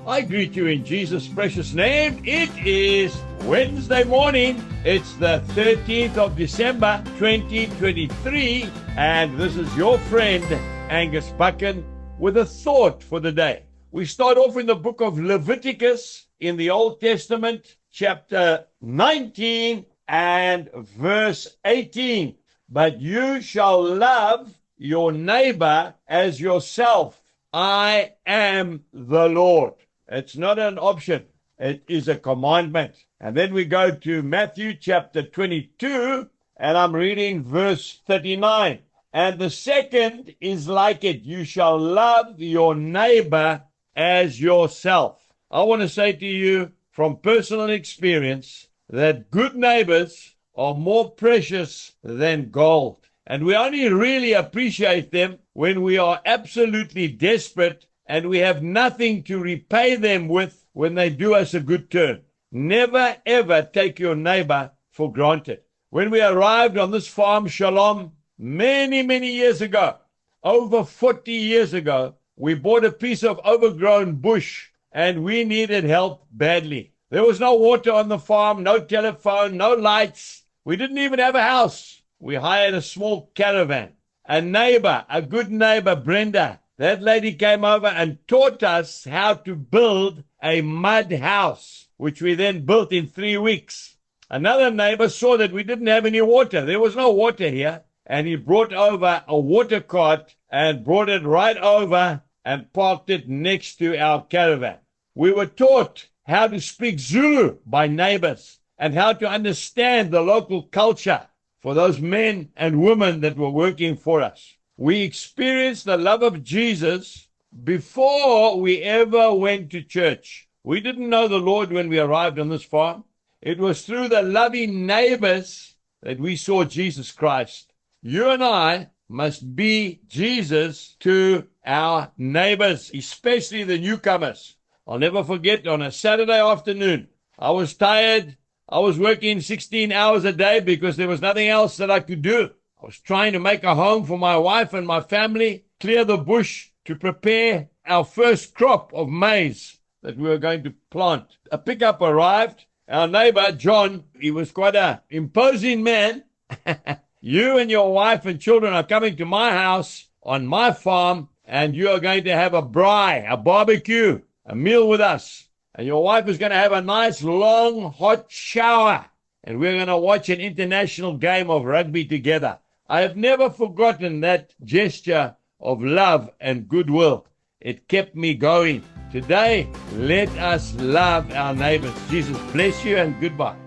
I greet you in Jesus' precious name. It is Wednesday morning. It's the 13th of December, 2023. And this is your friend, Angus Buchan, with a thought for the day. We start off in the book of Leviticus in the Old Testament, chapter 19 and verse 18. But you shall love your neighbor as yourself. I am the Lord. It's not an option. It is a commandment. And then we go to Matthew chapter 22, and I'm reading verse 39. And the second is like it. You shall love your neighbor as yourself. I want to say to you from personal experience that good neighbors are more precious than gold. And we only really appreciate them when we are absolutely desperate and we have nothing to repay them with when they do us a good turn. Never, ever take your neighbor for granted. When we arrived on this farm, Shalom, many, many years ago, over 40 years ago, we bought a piece of overgrown bush and we needed help badly. There was no water on the farm, no telephone, no lights. We didn't even have a house. We hired a small caravan. A neighbor, a good neighbor, Brenda, that lady came over and taught us how to build a mud house, which we then built in 3 weeks. Another neighbor saw that we didn't have any water. There was no water here. And he brought over a water cart and brought it right over and parked it next to our caravan. We were taught how to speak Zulu by neighbors and how to understand the local culture for those men and women that were working for us. We experienced the love of Jesus before we ever went to church. We didn't know the Lord when we arrived on this farm. It was through the loving neighbors that we saw Jesus Christ. You and I must be Jesus to our neighbors, especially the newcomers. I'll never forget, on a Saturday afternoon, I was tired. I was working 16 hours a day because there was nothing else that I could do. I was trying to make a home for my wife and my family, clear the bush to prepare our first crop of maize that we were going to plant. A pickup arrived. Our neighbor, John, he was quite an imposing man. You and your wife and children are coming to my house on my farm, and you are going to have a braai, a barbecue, a meal with us. And your wife is going to have a nice, long, hot shower. And we're going to watch an international game of rugby together. I have never forgotten that gesture of love and goodwill. It kept me going. Today, let us love our neighbors. Jesus bless you and goodbye.